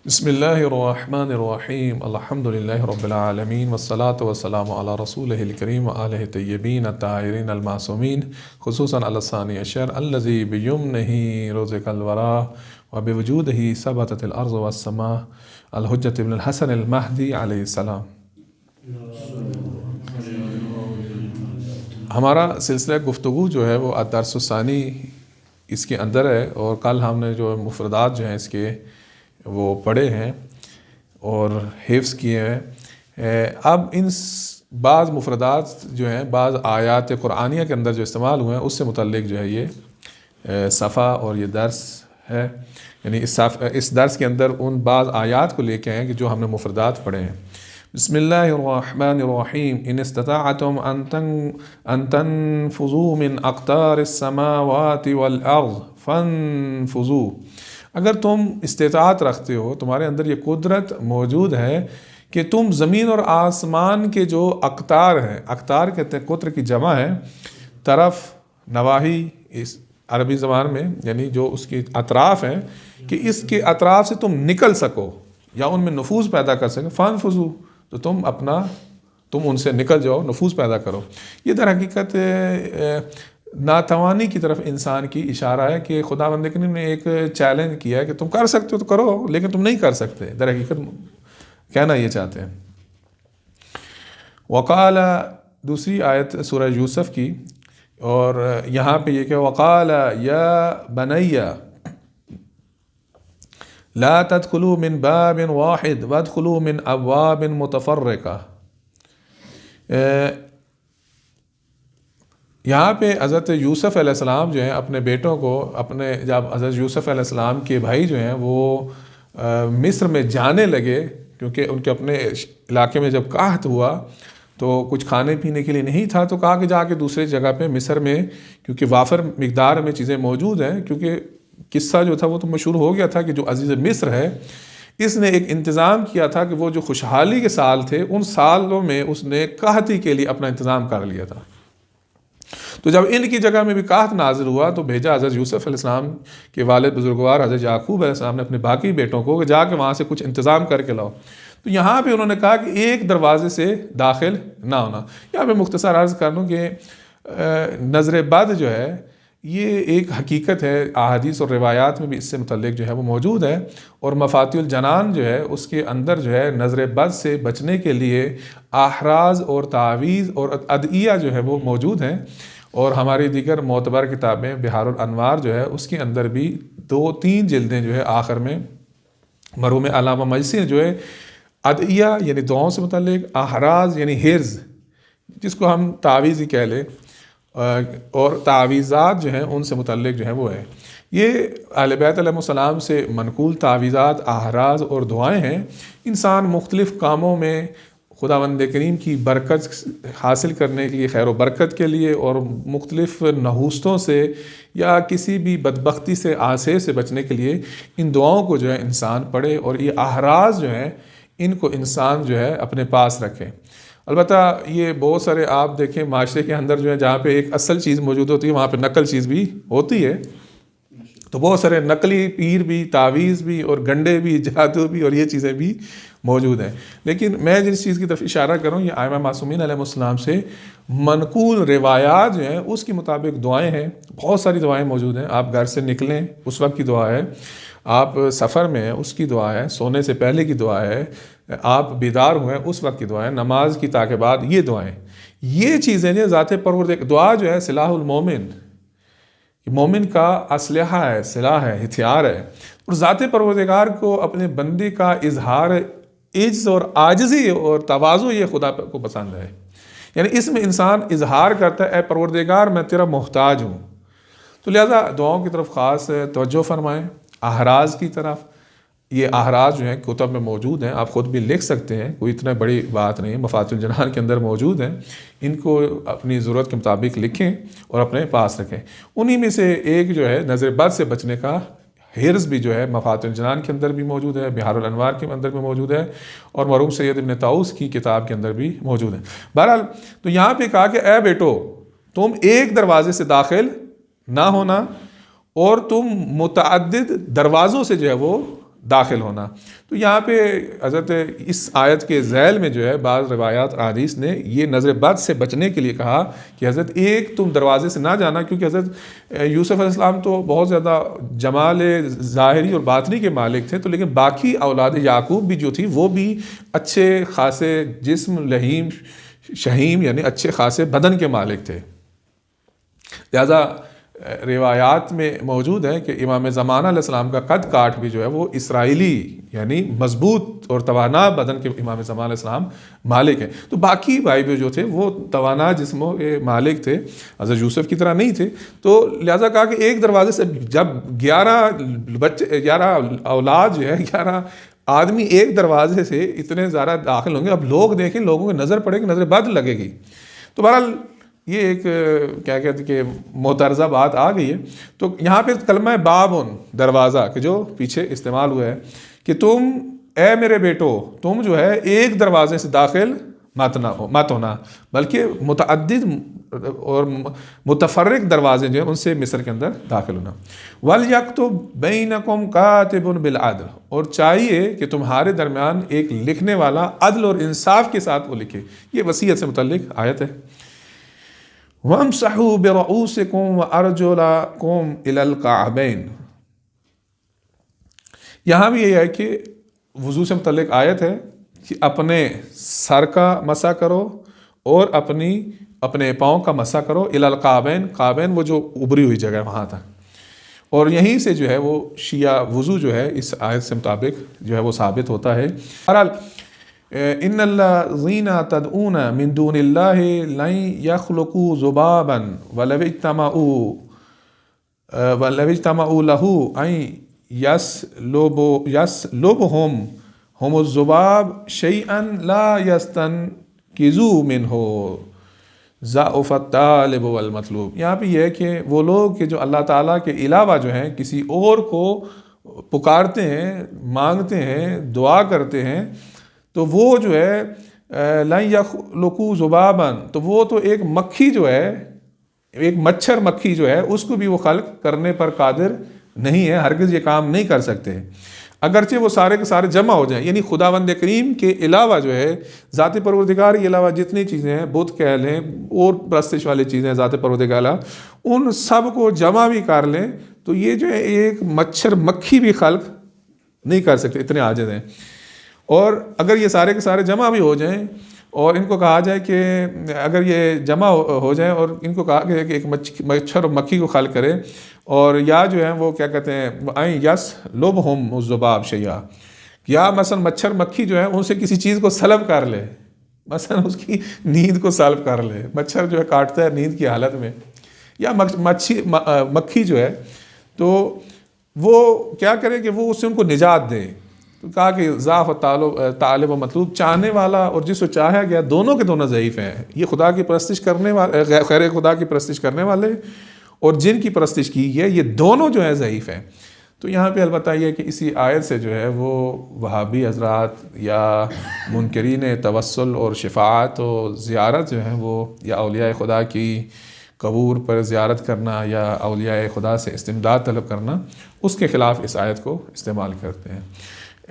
बिस्मिल्लाहिर्रहमानिर्रहीम अल्हम्दुलिल्लाहि रब्बिल आलमीन वस्सलातु वस्सलामु अला रसूलिहिल करीम व आलिहि तय्यबीन अत्ताहिरीन अलमासूमीन खुसूसन अलसानी अशर अल्लज़ी बियुम्निही रुज़िक़ल वरा व बिवजूदिही सबततिल अर्ज़ वस्समा अल हुज्जत इब्नुल हसन अल महदी अलैहिस्सलाम। हमारा सिलसिला गुफ्तगू जो है वो अद-दर्सुस्सानी इसके अंदर है और कल हमने जो मुफ़रदात जो हैं इसके वो पढ़े हैं और हिफ्ज़ किए हैं। अब इन बाज़ मुफ़रदात जो हैं बाज़ आयात कुरानिया के अंदर जो इस्तेमाल हुए हैं उससे मुतल्लिक़ जो है ये सफ़ा और ये दर्स है, यानी इस दर्स के अंदर उन बाज़ आयात को लेके हैं कि जो हमने मुफ़रदात पढ़े हैं। बिस्मिल्लाहिर्रहमानिर्रहीम इन इस्तताअतुम अन तनफुज़ू मिन अक़तारिस समावाति वल अर्ज़ फनफुज़ू। अगर तुम इस्तिताअत रखते हो, तुम्हारे अंदर ये कुदरत मौजूद है कि तुम ज़मीन और आसमान के जो अक़तार हैं, अक़तार कहते हैं कुत्र की जमा है, तरफ नवाही इस अरबी ज़बान में यानी जो उसकी अतराफ़ हैं कि इसके अतराफ़ से तुम निकल सको या उनमें नफूज़ पैदा कर सको। फ़नफुज़ू, तो तुम उनसे निकल जाओ, नफूज़ पैदा करो। ये दर हकीकत नातवानी की तरफ इंसान की इशारा है कि खुदावंद करीम ने एक चैलेंज किया है कि तुम कर सकते हो तो करो, लेकिन तुम नहीं कर सकते। दर हकीकत कहना ये चाहते हैं। वक़ाल, दूसरी आयत सूरह यूसुफ की, और यहाँ पे ये क्या, वक़ाल या बनैया ला तदखुलू मिन बाबिन वाहिद वदखुलू मिन अब्वाबिन मुतफ़र्रिक़ा। यहाँ पे हज़रत यूसुफ़ अलैहिस्सलाम जो हैं अपने बेटों को, अपने जब हज़रत यूसुफ़ अलैहिस्सलाम के भाई जो हैं वो मिस्र में जाने लगे, क्योंकि उनके अपने इलाके में जब काहत हुआ तो कुछ खाने पीने के लिए नहीं था, तो कहा कि जाके दूसरी जगह पे मिस्र में, क्योंकि वाफर मिकदार में चीज़ें मौजूद हैं, क्योंकि किस्सा जो था वो तो मशहूर हो गया था कि जो अज़ीज़ मिस्र है इसने एक इंतज़ाम किया था कि वो जो खुशहाली के साल थे उन सालों में उसने काहती के लिए अपना इंतज़ाम कर लिया था। तो जब इनकी जगह में भी काहत नाजिल हुआ तो भेजा हज़रत यूसुफ़ अलैहिस्सलाम के वालिद बुजुर्गवार हज़रत याकूब अलैहिस्सलाम ने अपने बाकी बेटों को कि जाके वहाँ से कुछ इंतज़ाम करके लाओ। तो यहाँ पे उन्होंने कहा कि एक दरवाजे से दाखिल ना होना। यहाँ पे मुख्तसर अर्ज़ कर दूँ कि नज़र बद जो है ये एक हकीकत है, अहादीस और रिवायात में भी इससे मुतल्लिक़ जो है वो मौजूद है, और मफ़ातिहुल जनान जो है उसके अंदर जो है नज़र बद से बचने के लिए आहराज और तावीज़ और अदइया जो है वो मौजूद हैं। और हमारी दीगर मोतबर किताबें बिहारुल अनवार जो है उसके अंदर भी 2-3 जिल्दें जो है आखिर में मरहूम अल्लामा मजसी जो है अदइया यानी दुआओं से मुतल्लिक़, आहराज यानी हिर्ज़ जिसको हम तावीज़ ही कह लें, और तावीज़ात जो हैं उनसे मुतल्लिक़ जो है वो है। ये अहले बैत अलैहिस्सलाम से मनकूल तावीज़ात, आहराज और दुआएँ हैं। इंसान मुख्तलिफ़ कामों में खुदावंद करीम की बरकत हासिल करने के लिए, खैर व बरकत के लिए, और मुख्तलिफ़ नहूस्तों से या किसी भी बदबख्ती से, आसे से बचने के लिए इन दुआओं को जो है इंसान पढ़े, और ये आहराज जो हैं इनको इंसान जो है अपने पास रखे। अलबत्ता ये बहुत सारे आप देखें माशरे के अंदर जो है जहाँ पे एक असल चीज़ मौजूद होती है वहाँ पे नकल चीज़ भी होती है, तो बहुत सारे नकली पीर भी, तावीज़ भी और गंडे भी, जादू भी और ये चीज़ें भी मौजूद हैं। लेकिन मैं जिस चीज़ की तरफ इशारा करूँ ये आइमा मासूमीन अलैहिस्सलाम से मनकूल रिवायात जो हैं उसके मुताबिक दुआएँ हैं। बहुत सारी दुआएँ मौजूद हैं। आप घर से निकलें उस वक्त की दुआ है, आप सफ़र में हैं उसकी दुआ है, सोने से पहले की दुआ है, आप बेदार हुए उस वक्त की दुआ है, नमाज की ताके बाद ये दुआएँ, ये चीज़ें जो ज़ाते परवरदिगार, दुआ जो है सिलाहुल मोमिन, मोमिन का असलहा है, सिलाह है, हथियार है, और ज़ाते परवरदिगार को अपने बंदे का इजहार इज्ज़ और आजिज़ी और तवाज़ु ये खुदा को पसंद है। यानी इसमें इंसान इजहार करता है, ए परवरदिगार मैं तेरा मोहताज हूँ। तो लिहाजा दुआओं की तरफ ख़ास तवज्जो फरमाएँ। आहराज की तरफ, ये आहराज जो हैं कुतब में मौजूद हैं, आप ख़ुद भी लिख सकते हैं, कोई इतना बड़ी बात नहीं है, मफ़ातिहुल जनान के अंदर मौजूद हैं। इनको अपनी ज़रूरत के मुताबिक लिखें और अपने पास रखें। उन्हीं में से एक जो है नज़र बद से बचने का हिर्ज़ भी जो है मफ़ातिहुल जनान के अंदर भी मौजूद है, बिहारुल अनवार के अंदर भी मौजूद है, और मरहूम सैयद इब्न ताऊस की किताब के अंदर भी मौजूद है। बहरहाल तो यहाँ पे कहा कि ए बेटो तुम एक दरवाजे से दाखिल ना होना और तुम मुतअद्दिद दरवाज़ों से जो है वो दाखिल होना। तो यहाँ पे हज़रत इस आयत के ज़ैल में जो है बाज़ रिवायात हदीस ने ये नज़र बद से बचने के लिए कहा कि हज़रत एक तुम दरवाज़े से ना जाना, क्योंकि हज़रत यूसुफ़ अलैहिस्सलाम तो बहुत ज़्यादा जमाल ज़ाहिरी और बातनी के मालिक थे, तो लेकिन बाकी औलाद याकूब भी जो थी वो भी अच्छे खासे जिस्म लहीम शहीम यानी अच्छे खासे बदन के मालिक थे। लिहाजा रिवायात में मौजूद है कि इमाम ज़माना अलैहिस्सलाम का कद काठ भी जो है वो इसराइली यानी मजबूत और तवाना बदन के इमाम ज़माना अलैहिस्सलाम मालिक हैं। तो बाकी भाई भी जो थे वो तवाना जिस्मों के मालिक थे, हज़रत यूसुफ की तरह नहीं थे। तो लिहाजा कहा कि एक दरवाजे से जब 11 औलाद जो है 11 आदमी एक दरवाजे से इतने ज़्यादा दाखिल होंगे, अब लोग देखें, लोगों की नज़र पड़ेगी, नज़र बद लगेगी। तो बहरहाल ये एक क्या कहते हैं कि मोतरज़ा बात आ गई है। तो यहाँ पे कलमा बाबुन दरवाज़ा के जो पीछे इस्तेमाल हुआ है कि तुम ए मेरे बेटो तुम जो है एक दरवाजे से दाखिल मत होना, बल्कि मुतअद्दिद और मुतफर्रिक दरवाजे जो हैं उनसे मिस्र के अंदर दाखिल होना। वल यक्तुब बैनकुम कातिबुन बिल अदल, और चाहिए कि तुम्हारे दरमियान एक लिखने वाला अदल और इंसाफ के साथ वो लिखे। ये वसीयत से मुतल्लिक आयत है। वमसहू बिरऊसिकुम व अर्जुलकुम इलल कअबैन, यहाँ भी ये है कि वुज़ू से मुतल्लिक आयत है कि अपने सर का मसा करो और अपने पाँव का मसा करो इलल कअबैन, काबैन वो जो उभरी हुई जगह वहाँ तक, और यहीं से जो है वो शिया वुज़ू जो है इस आयत से मुताबिक जो है वो साबित होता है। बहरहाल इन्नल्लज़ीना तदऊना मिन दूनिल्लाहि लन यख़्लुक़ू ज़ुबाबन वलव इज्तमऊ लहू अन यस्लुबहुमुज़्ज़ुबाब शैअन ला यस्तनक़िज़ू मिन्हु ज़अफ़त तालिब वल मतलूब। यहाँ पे यह है कि वो लोग कि जो अल्लाह ताला के अलावा जो हैं किसी और को पुकारते हैं, मांगते हैं, दुआ करते हैं, तो वो जो है लन यख़्लुक़ू ज़ुबाबन, तो वो तो एक मक्खी जो है, एक मच्छर मक्खी जो है उसको भी वो खल्क करने पर कादिर नहीं है, हरगिज़ ये काम नहीं कर सकते। अगरचे वो सारे के सारे जमा हो जाएं, यानी खुदावंद करीम के अलावा जो है ज़ात परवरदिगार के अलावा जितनी चीज़ें हैं, बुत कह लें और प्रस्तिश वाली चीज़ें हैं ज़ात परवरदिगार, उन सब को जमा भी कर लें तो ये जो है एक मच्छर मक्खी भी खल्क नहीं कर सकते, इतने आजिज़ हैं। और अगर ये सारे के सारे जमा भी हो जाएं और इनको कहा जाए कि अगर ये जमा हो जाए और इनको कहा गया कि एक मच्छर मक्खी को खल करे, और या जो है वो क्या कहते हैं आई यस लुबहुमुज़्ज़ुबाब शैया, या मसलन मच्छर मक्खी जो है उनसे किसी चीज़ को सलब कर ले, मसलन उसकी नींद को सलब कर ले, मच्छर जो है काटता है नींद की हालत में, या मक्खी जो है तो वो क्या करे कि वो उससे उनको निजात दे। तो कहा कि ज़ाफ़ तालिब व मतलूब, चाहने वाला और जिसको चाहा गया दोनों के दोनों ज़ईफ़ हैं। ये खुदा की परस्तिश करने वाले, खैर खुदा की परस्तिश करने वाले और जिन की परस्तिश की है, ये दोनों जो है ज़ईफ़ हैं। तो यहाँ पे अलबत्ता ये कि इसी आयत से जो है वो वहाबी हज़रात या मुनकरीन तवस्सुल और शिफ़ाअत और ज़ियारत जो है वो, या औलिया खुदा की कबूर पर ज़ियारत करना या औलिया खुदा से इस्तिमदाद तलब करना, उसके ख़िलाफ़ इस आयत को इस्तेमाल करते हैं।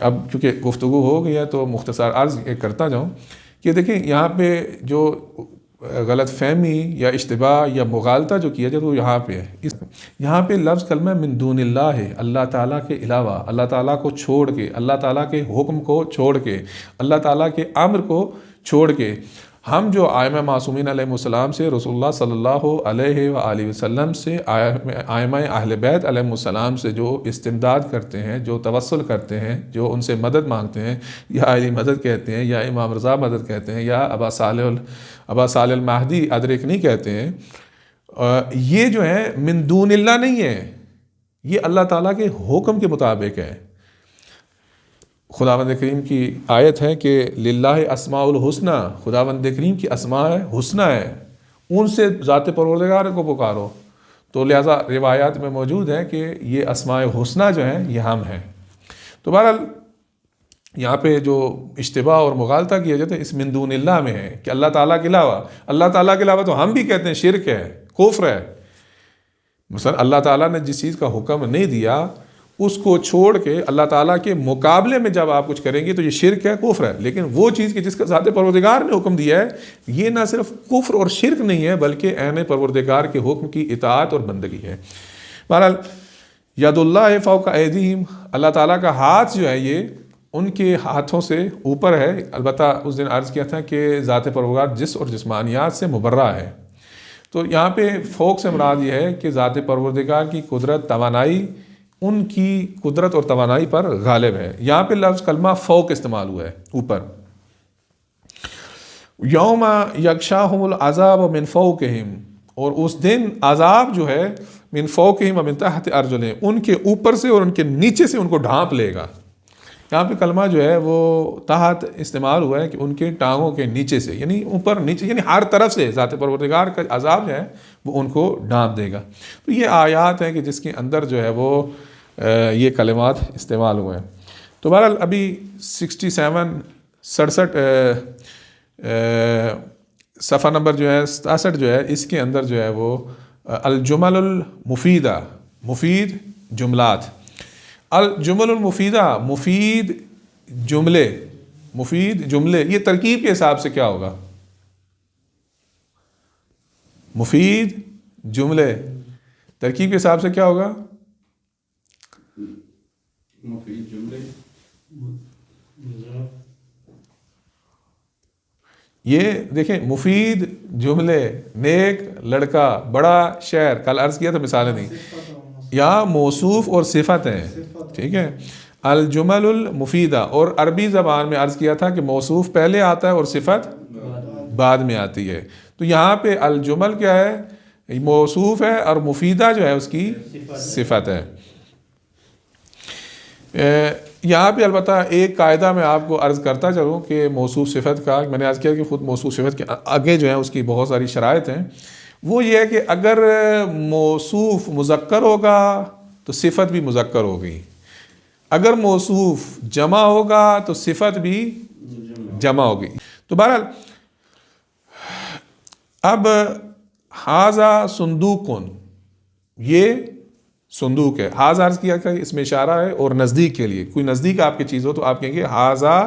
अब चूँकि गुफ्तगू हो गई है तो मुख्तसर अर्ज़ करता जाऊँ कि देखिए यहाँ पे जो गलत फ़हमी या इश्तिबाह या मुगालता जो किया जाए तो यहाँ पे है। यहाँ पे लफ्ज़ कलमा मिन दूनिल्लाह है, अल्लाह ताला के अलावा, अल्लाह ताला को छोड़ के, अल्लाह ताला के हुक्म को छोड़ के, अल्लाह ताला के अम्र को छोड़ के हम जो आइमा मासूमीन अलैहिस्सलाम से, रसूलुल्लाह सल्लल्लाहु अलैहि वसल्लम से, आइमा अहले बैत अलैहिस्सलाम से जो इस्तिमदाद करते हैं, जो तवस्सुल करते हैं, जो उनसे मदद मांगते हैं, या अली मदद कहते हैं, या इमाम रज़ा मदद कहते हैं, या अबा सालिल महदी अदरिकनी कहते हैं, ये जो है मिन दूनिल्लाह नहीं है, ये अल्लाह ताला के हुक्म के मुताबिक है। खुदावंद करीम की आयत है कि लिल्लाहि अस्माउल हुस्ना, खुदावंद करीम की अस्माए हुस्ना है, उनसे ज़ात परवरदिगार को पुकारो। तो लिहाजा रिवायात में मौजूद है कि ये अस्माए हुस्ना जो हैं ये हम हैं। तो बहरहाल यहाँ पे जो इश्तिबाह और मुगालता किया जाता है इस मिन दूनिल्लाह में है कि अल्लाह ताला के अलावा, अल्लाह ताला के अलावा तो हम भी कहते हैं शिरक है, कुफ्र है। मसलन अल्लाह ताला ने जिस चीज़ का हुक्म नहीं दिया उसको छोड़ के अल्लाह ताला के मुकाबले में जब आप कुछ करेंगे तो ये शिरक है, कुफ्र है। लेकिन वो चीज़ कि जिसका ज़ात परवरदिगार ने हुक्म दिया है, ये ना सिर्फ कुफ्र और शिरक नहीं है बल्कि ऐन परवरदिगार के हुक्म की इताअत और बंदगी है। बहरहाल यदुल्लाह फौका ऐदीहिम, अल्लाह ताला का हाथ जो है ये उनके हाथों से ऊपर है। अलबत्ता उस दिन अर्ज़ किया था कि ज़ात परवरदिगार जिस और जिस्मानियात से मुबर्रा है। तो यहाँ पे फ़ौक से मुराद ये है कि ज़ात परवरदिगार की कुदरत, तवानाई उनकी कुदरत और तवानाई पर गालिब है। यहाँ पे लफ्ज़ कलमा फ़ौक इस्तेमाल हुआ है, ऊपर। यौमा यगशाहुमुल अज़ाब मिन फ़ौक़िहिम, और उस दिन अज़ाब जो है मिन फ़ौक़िहिम व मिन तहति अर्जुलिहिम, उनके ऊपर से और उनके नीचे से उनको ढांप लेगा। यहाँ पे कलमा जो है वो तहत इस्तेमाल हुआ है कि उनके टांगों के नीचे से, यानी ऊपर नीचे, यानी हर तरफ से ज़ात परवरदिगार का अज़ाब जो है वो उनको ढांप देगा। तो ये आयात है कि जिसके अंदर जो है वो ये कलिमात इस्तेमाल हुए हैं। तो बहरहाल अभी 67 सफ़ा नंबर जो है 67 जो है, इसके अंदर जो है वो अल जुमलुल मुफीदा, मुफीद जुमलात, अल जुमलुल मुफीदा, मुफीद जुमले, मुफीद जुमले, ये तरकीब के हिसाब से क्या होगा? मुफीद जुमले तरकीब के हिसाब से क्या होगा? मुफीद जुमले, ये देखें, मुफीद जुमले, नेक लड़का, बड़ा शहर, कल अर्ज़ किया था मिसालें नहीं, या मौसूफ और सिफत हैं, ठीक है। अल जुमलुल मुफीदा, और अरबी ज़बान में अर्ज़ किया था कि मौसूफ पहले आता है और सिफत बाद में आती है। तो यहाँ पे अल जुमल क्या है? मौसूफ है, और मुफीदा जो है उसकी सिफत है। यहाँ पे अलबत्ता एक कायदा मैं आपको अर्ज़ करता चलूँ कि मौसूफ सिफत का, मैंने अर्ज़ किया कि ख़ुद मौसूफ सिफत के आगे जो है उसकी बहुत सारी शराइत हैं। वो ये है कि अगर मौसूफ मुज़क्कर होगा तो सिफत भी मुज़क्कर होगी, अगर मौसूफ जमा होगा तो सिफत भी जमा होगी। तो बहरहाल अब हाजा सुंदूकुन, ये सुंदूक है। हाजा अर्ज़ किया कि इसमें इशारा है, और नज़दीक के लिए, कोई नज़दीक आपकी चीज़ हो तो आप कहेंगे हाजा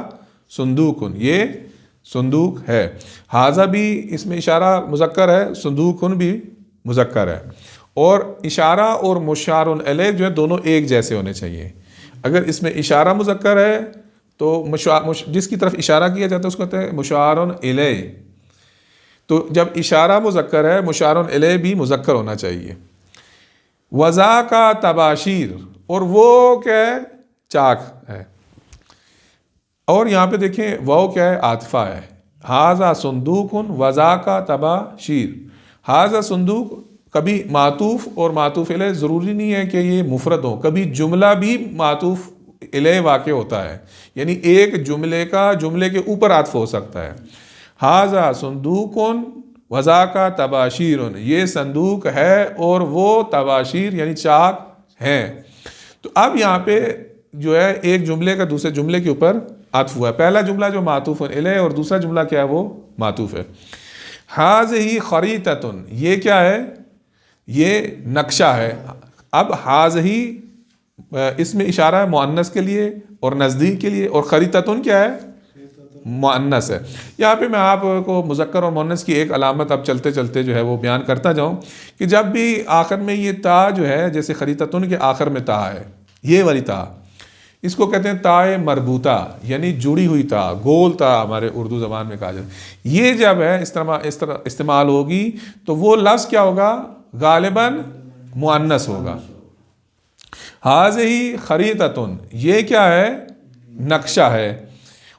सुंदूकुन, ये सुंदूक है। हाजा भी इसमें इशारा मुज़क्कर है, सुंदूकुन भी मुज़क्कर है, और इशारा और मुशारुन अलैह जो है दोनों एक जैसे होने चाहिए। अगर इसमें इशारा मुज़क्कर है तो जिसकी तरफ इशारा किया जाता है उसको कहते हैं मुशारुन अलैह। तो जब इशारा मुज़क्कर है, मुशारुन अलैह भी मुज़क्कर होना चाहिए। वज़ा का तबाशीर, और वो क्या है? चाक है। और यहाँ पे देखें वो क्या है? आतिफा है। हाजा सुंदूकुन वज़ा का तबाशीर, हाजा सुंदूक कभी मातूफ और मातूफ इलैह, ज़रूरी नहीं है कि ये मुफरद हो, कभी जुमला भी मातूफ इलैह वाक़े होता है, यानी एक जुमले का जुमले के ऊपर आतिफ हो सकता है। हाजा सुंदूकुन वज़ा का तबाशीरुन, ये संदूक है और वो तबाशीर यानी चाक हैं। तो अब यहाँ पे जो है एक जुमले का दूसरे जुमले के ऊपर आतिफ हुआ है। पहला जुमला जो मातूफ इलैह, और दूसरा जुमला क्या है? वो मातूफ है। हाज़िही ख़रीततुन, ये क्या है? ये नक्शा है। अब हाज़िही इसमें इशारा है मुअन्नस के लिए और नज़दीक के लिए, और ख़रीततुन क्या है? मुअन्नस है। यहाँ पे मैं आपको मुज़क्कर और मुअन्नस की एक अलामत अब चलते चलते जो है वो बयान करता जाऊँ कि जब भी आखिर में ये ता जो है, जैसे ख़रीततुन के आखिर में ता है, ये वाली ता, इसको कहते हैं ताए मरबूता, यानी जुड़ी हुई ता, गोल ता हमारे उर्दू ज़बान में कहा जाता है। ये जब है इस तरह इस्तेमाल होगी तो वो लफ्ज़ क्या होगा? गालिबन मुअन्नस होगा। हाज़िही ख़रीततुन, ये क्या है? नक्शा है।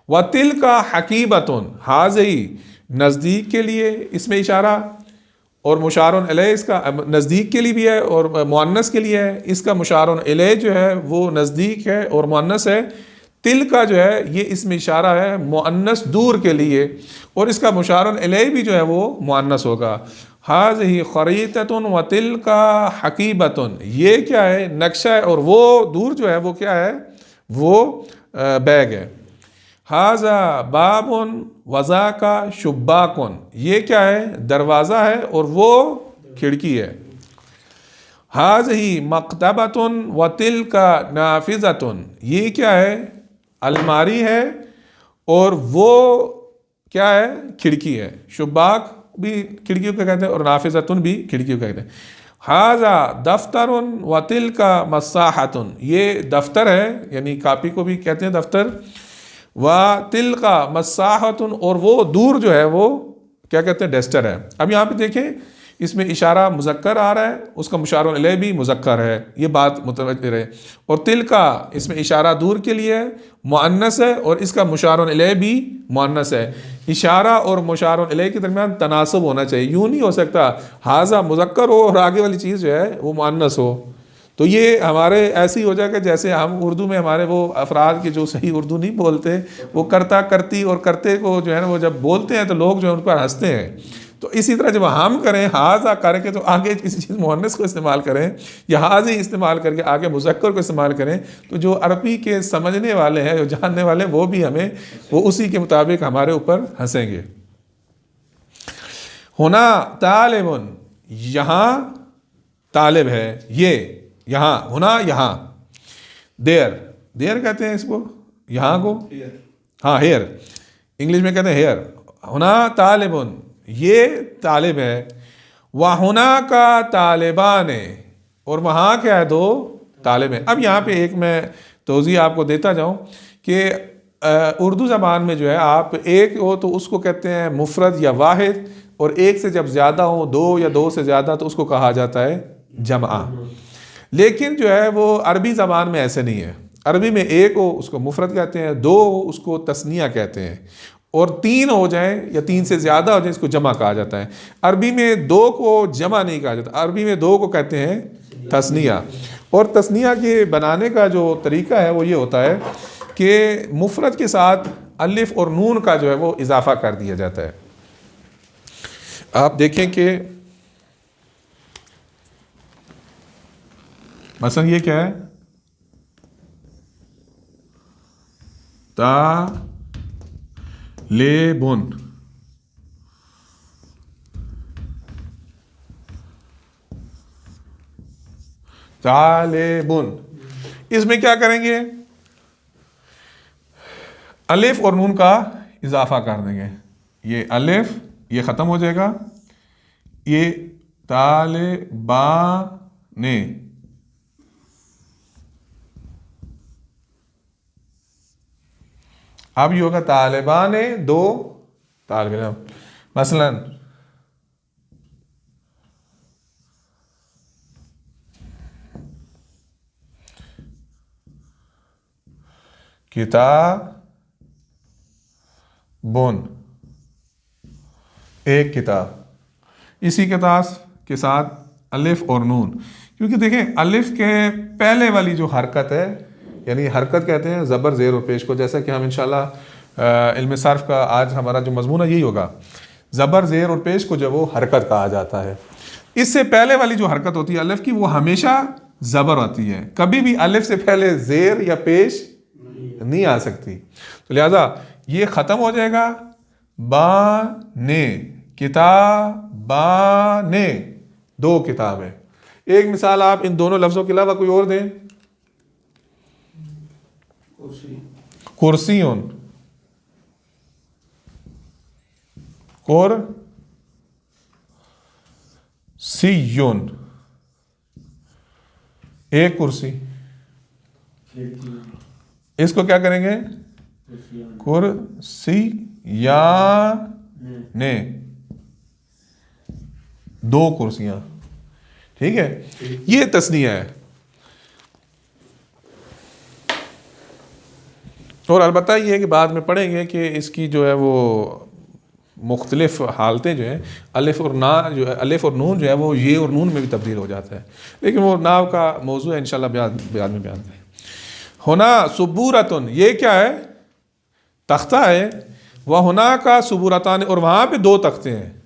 वतिल का हकीबतुन, हाज़िही नज़दीक के लिए इसमें इशारा, और मुशारुन अलैह इसका नज़दीक के लिए भी है और मुअन्नस के लिए है। इसका मुशारुन अलैह जो है वो नज़दीक है और मुअन्नस है। तिल का जो है ये इसमें इशारा है मुअन्नस दूर के लिए, और इसका मुशारुन अलैह भी जो है वो मुअन्नस होगा। हाज़िही ख़रीततुन व तिल का हकीबतुन, ये क्या है? नक्शा है, और वो दूर जो है वो क्या है? वो बैग है। हाज़ा बाबुन वज़ा का शुब्बाकुन, ये क्या है? दरवाज़ा है और वो खिड़की है। हाज़ही मकतबतुन व तिलका नाफिज़तुन, ये क्या है, अलमारी है और वो क्या है, खिड़की है। शुबाक भी खिड़कियों को कहते हैं और नाफिज़तुन भी खिड़कियों को कहते हैं। हाजा दफ्तरुन व तिलका मसाहतुन, ये दफ्तर है यानी कापी को भी कहते हैं दफ्तर। व तिलका मसाहतुन, और वो दूर जो है वो क्या कहते हैं, डेस्टर है। अब यहाँ पे देखें इसमें इशारा मुज़क्कर आ रहा है, उसका मुशारुन इलैह भी मुज़क्कर है, ये बात मुतवज्जह रहे। और तिलका इसमें इशारा दूर के लिए है, मुअन्नस है, और इसका मुशारुन इलैह भी मुअन्नस है। इशारा और मुशारुन इलैह के दरमियान तनासुब होना चाहिए, यूँ नहीं हो सकता हाजा मुज़क्कर हो और आगे वाली चीज़ जो है वो मुअन्नस हो। तो ये हमारे ऐसे ही हो जाएगा जैसे हम उर्दू में हमारे वो अफराद के जो सही उर्दू नहीं बोलते, वो करता करती और करते को जो है ना वो जब बोलते हैं तो लोग जो है उन पर हंसते हैं। तो इसी तरह जब हम करें हाजा करके तो आगे किसी चीज़ मुअन्नस को इस्तेमाल करें या हाज़ी इस्तेमाल करके आगे मुज़क्कर को इस्तेमाल करें, तो जो अरबी के समझने वाले हैं, जो जानने वाले हैं, वो भी हमें वो उसी के मुताबिक हमारे ऊपर हंसेंगे। होना तालिबुन, यहाँ तालिब है, ये यहाँ होना, यहाँ देयर, देयर कहते हैं इसको, यहाँ को, हाँ हेयर, इंग्लिश में कहते हैं हेयर। होना तालिबुन, ये तालिब है। वह होना का तालिबान है, और वहाँ क्या है, दो तालिब हैं। अब यहाँ पे एक मैं तोज़ी आपको देता जाऊँ कि उर्दू ज़बान में जो है आप एक हो तो उसको कहते हैं मुफरद या वाहिद, और एक से जब ज़्यादा हो, दो या दो से ज़्यादा, तो उसको कहा जाता है जमा। लेकिन जो है वो अरबी ज़बान में ऐसे नहीं है। अरबी में एक हो उसको मुफरद कहते हैं, दो हो उसको तस्निया कहते हैं, और तीन हो जाए या तीन से ज़्यादा हो जाए इसको जमा कहा जाता है। अरबी में दो को जमा नहीं कहा जाता, अरबी में दो को कहते हैं तस्निया। और तस्निया के बनाने का जो तरीका है वो ये होता है कि मुफरद के साथ अलिफ और नून का जो है वो इजाफा कर दिया जाता है। आप देखें कि मसलन ये क्या है, तालेबुन, तालेबुन, इसमें क्या करेंगे, अलिफ और नून का इजाफा कर देंगे। ये अलिफ ये ख़त्म हो जाएगा, ये तालिबाने, अब ये होगा तालिबाने दो तालिब इल्म। मसलन किताबुन, एक किताब, इसी किताब के साथ अलिफ और नून, क्योंकि देखें अलिफ के पहले वाली जो हरकत है, यानी हरकत कहते हैं ज़बर ज़ेर और पेश को, जैसा कि हम इंशाल्लाह इल्म सर्फ का आज हमारा जो मजमून है यही होगा, ज़बर ज़ेर और पेश को जब वो हरकत कहा जाता है। इससे पहले वाली जो हरकत होती है अलिफ की, वो हमेशा ज़बर होती है, कभी भी अलिफ से पहले ज़ेर या पेश नहीं आ सकती। तो लिहाजा ये ख़त्म हो जाएगा, बाने, किताबाने, दो किताबें। एक मिसाल आप इन दोनों लफ्ज़ों के अलावा कोई और दें। कुर्सियुन, कुर्सियुन, एक कुर्सी, इसको क्या करेंगे, कुर्सियाने, दो कुर्सियां। ठीक है, ये तस्नीया है। और अलबत्ता ये है कि बाद में पढ़ेंगे कि इसकी जो है वो मुख्तलिफ हालतें जो हैं, अलिफ और ना जो है, अलिफ और नून जो है वो ये और नून में भी तब्दील हो जाता है, लेकिन वो नाव का मौजू है, इंशाल्लाह बाद में बयान करें। होना सुबूरतुन, ये क्या है, तख्ता है। वह होना का सुबूरतान, और वहाँ पे दो तख्ते हैं।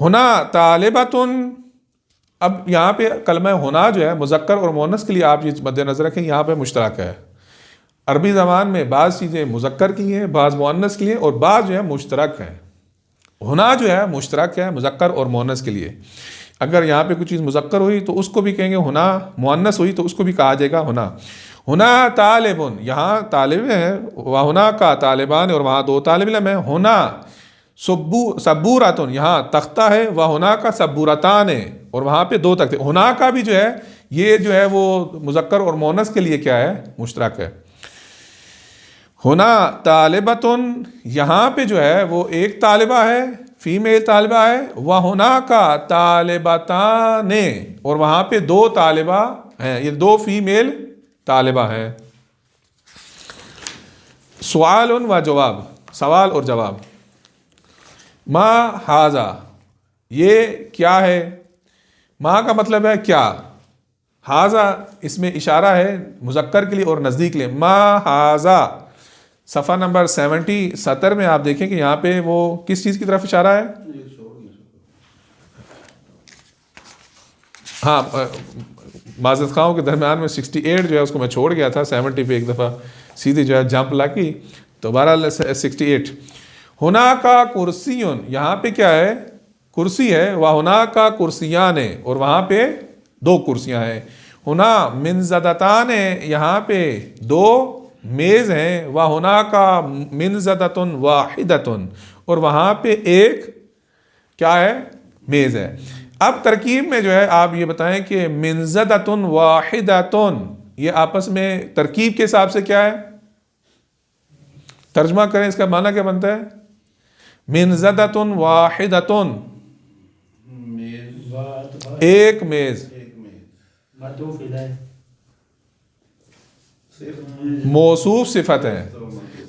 होना तालिबतुन, अब यहाँ पे कलमा होना जो है मुज़क्कर और मुअन्नस के लिए आप ये मद्देनज़र रखें, यहाँ पे मुश्तरक है। अरबी ज़बान में बाज़ चीज़ें मुज़क्कर की हैं, बाज़ मुअन्नस के लिए, और बाज़ जो है मुश्तरक हैं। होना जो है मुश्तरक है मुज़क्कर और मुअन्नस के लिए। अगर यहाँ पे कुछ चीज़ मुज़क्कर हुई तो उसको भी कहेंगे हुना, मुअन्नस हुई तो उसको भी कहा जाएगा हुना। हुना तालिबुन, यहाँ तालिब है, वह हुना का तालिबान, और वहाँ दो तालिब इल्म है। हुना सबूरातुन, यहाँ तख्ता है, वह हुना का सबूरतान है, और वहाँ पे दो तख्ते। हुना का भी जो है, ये जो है वो मुज़क्कर और मुअन्नस के लिए क्या है, मुश्तरक है। हुना तालिबतुन, यहाँ पे जो है वो एक तालिबा है, फीमेल तालिबा है। वह हुना का तालिबताने, और वहाँ पे दो तालिबा हैं, ये दो फीमेल तालिबा हैं। सवाल व जवाब, सवाल और जवाब। मा हाजा, ये क्या है। मा का मतलब है क्या, हाजा इसमें इशारा है मुज़क्कर के लिए और नज़दीक के लिए। मा हाजा, सफ़ा नंबर 70 में आप देखें कि यहाँ पे वो किस चीज़ की तरफ इशारा है। हाँ, माज़द खाओं के दरमियान में 68 जो है उसको मैं छोड़ गया था, 70 पे एक दफ़ा सीधी जो है जंप लगी, तो 68। हुना का कुर्सियुन, यहाँ पे क्या है, कुर्सी है। वह हुना का कुर्सियान है, और वहाँ पे दो कुर्सियाँ हैं। हुना मिनज़दतान है, यहाँ पे दो मेज़ हैं। वह हुना का मिनज़दतुन वाहिदतुन, और वहाँ पे एक क्या है, मेज़ है। अब तरकीब में जो है आप ये बताएं कि मिनज़दतुन वाहिदतुन, ये आपस में तरकीब के हिसाब से क्या है, तर्जमा करें, इसका माना क्या बनता है। मिनज़दतुन वाहिदतुन, एक मेज़, मौसूफ सिफत है।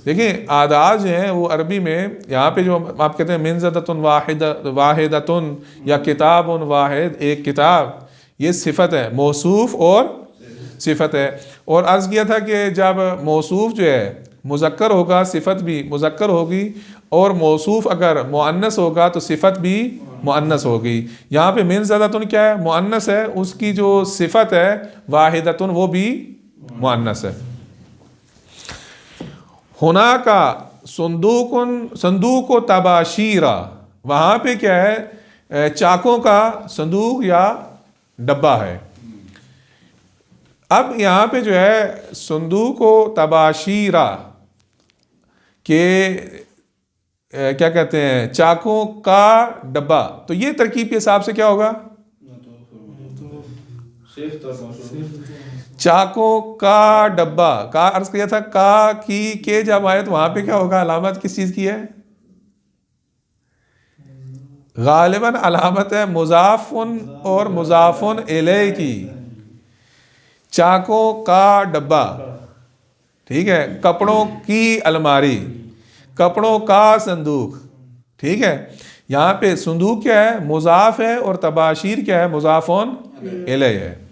देखिए आदाज जो हैं वो अरबी में, यहाँ पे जो आप कहते हैं मिनज़दतुन वाहिदतुन या किताबुन वाहिद, एक किताब, ये सिफत है, मौसूफ और सिफत है। और अर्ज़ किया था कि जब मौसूफ जो है मुज़क्कर होगा, सिफत भी मुज़क्कर होगी, और मौसूफ अगर मुअन्नस होगा तो सिफत भी मुअन्नस होगी। यहाँ पे मिनज़दतुन क्या है, मुअन्नस है, उसकी जो सिफत है वाहिदतुन वो भी मुअन्नस है। हुना का संदूक तबाशीरा, वहाँ पे क्या है, चाकों का संदूक या डब्बा है। अब यहाँ पे जो है संदूक तबाशीरा के क्या कहते हैं, चाकों का डब्बा, तो ये तरकीब के हिसाब से क्या होगा, चाकों का डब्बा। का अर्ज किया था, का की के जब आए तो वहां पे क्या होगा, अलामत किस चीज की है, गालिबन अलामत है मुजाफुन और मुजाफुन इलैहि की। चाकों का डब्बा, ठीक है, कपड़ों की अलमारी, कपड़ों का संदूक, ठीक है। यहाँ पे संदूक क्या है, मुजाफ है, और तबाशीर क्या है, मुजाफुन इलैहि है।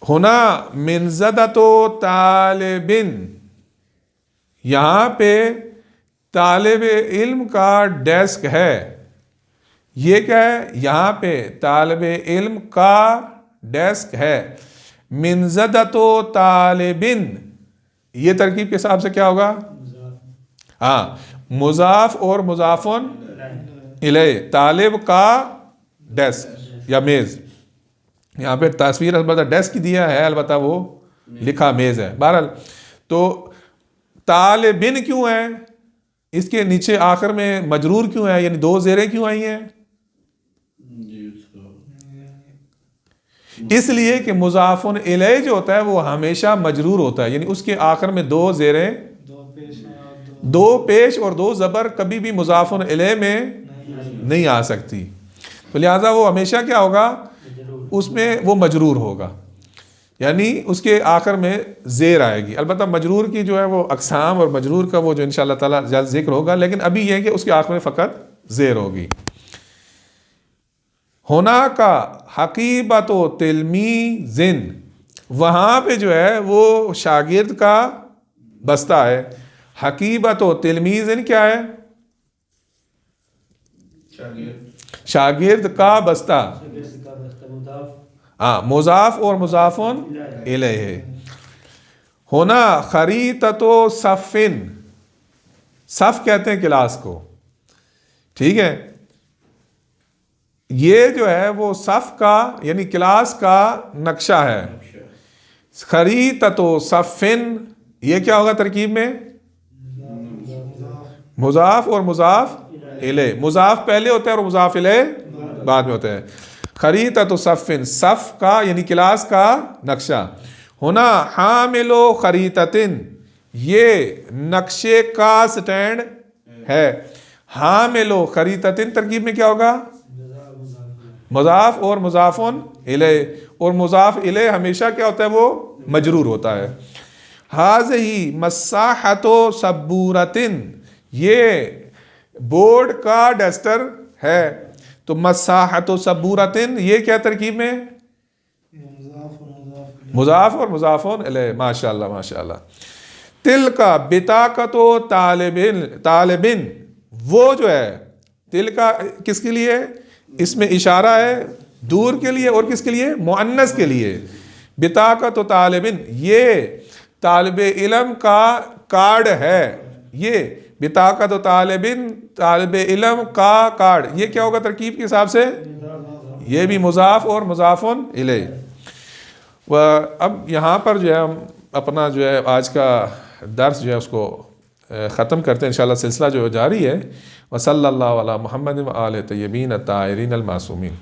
हुना मिनज़दतो तालिबिन, यहाँ पे तालिब इल्म का डेस्क है। ये क्या है, यहाँ पे तालिब इल्म का डेस्क है। मिनज़दतो तालिबिन, ये तरकीब के हिसाब से क्या होगा, हाँ, मुजाफ और मुजाफुन इलैहि, तालिब का डेस्क या मेज़। यहाँ पे तस्वीर अलबत्ता डेस्क की दिया है, अलबत्ता वो लिखा मेज़ है। बहरहाल तो तालिबिन क्यों है, इसके नीचे आखिर में मजरूर क्यों है, यानी दो ज़ेरें क्यों आई हैं, इसलिए कि मुजाफुन इलैहि जो होता है वो हमेशा मजरूर होता है, यानी उसके आखिर में दो ज़ेरें, दो पेश और दो ज़बर कभी भी मुजाफुन इलैहि में नहीं आ सकती, तो लिहाजा वो हमेशा क्या होगा, उसमें वो मजरूर होगा, यानी उसके आखिर में ज़ेर आएगी। अलबत्ता मजरूर की जो है वो अक़साम और मजरूर का वो जो इंशाअल्लाह ताला जल्द जिक्र होगा, लेकिन अभी यह है कि उसके आखिर में फ़कत ज़ेर होगी। होना का हकीबत व तिलमीज़िन, वहाँ पे जो है वो शागिर्द का बस्ता है। हकीबत व तिलमीज़िन क्या है, शागिर्द का बस्ता, हाँ, मुजाफ और मुजाफुन इलैहि। होना खरीततो सफ़िन, सफ़ कहते हैं क्लास को, ठीक है, ये जो है वो सफ़ का यानी क्लास का नक्शा है। खरीततो सफ़िन, ये क्या होगा तरकीब में? मुजाफ और मुजाफ इले। मुजाफ पहले होता है और मुजाफ इले बाद में होते हैं। खरीततो सफ़िन, सफ़ का यानी क्लास का नक्शा। होना हामिलो खरीततिन, ये नक्शे का स्टैंड है। हामिलो खरीततिन तरकीब में क्या होगा? मुजाफ और मुजाफुन इले, और मुजाफ इले हमेशा क्या होता है? वो मजरूर होता है। हाज़ही मस्साहतो सबूरतिन, ये बोर्ड का डस्टर है। तो मस्साहतो सबूरतिन ये क्या तरकीब में? मुजाफ और मुजाफुन इले। माशाअल्लाह माशाअल्लाह। तिल का बिताकतो तालिबिन, तालिबिन वो जो है तिल का किसके लिए? इसमें इशारा है दूर के लिए, और किसके लिए? मुअन्नस के लिए। बिताकत व तालिबिन, ये तालिबे इल्म का कार्ड है। ये बिताकत व तालिबिन, तालिबे इल्म का कार्ड, ये क्या होगा तरकीब के हिसाब से? ये भी मुजाफ और मुजाफुन इले। व अब यहाँ पर जो है हम अपना जो है आज का दर्स जो है उसको ख़त्म करते हैं। इंशाअल्लाह सिलसिला जो जारी है। व सल्लल्लाहु अला मुहम्मद व आलिहि तय्यबीन अत्ताहिरीन अल मासूमीन।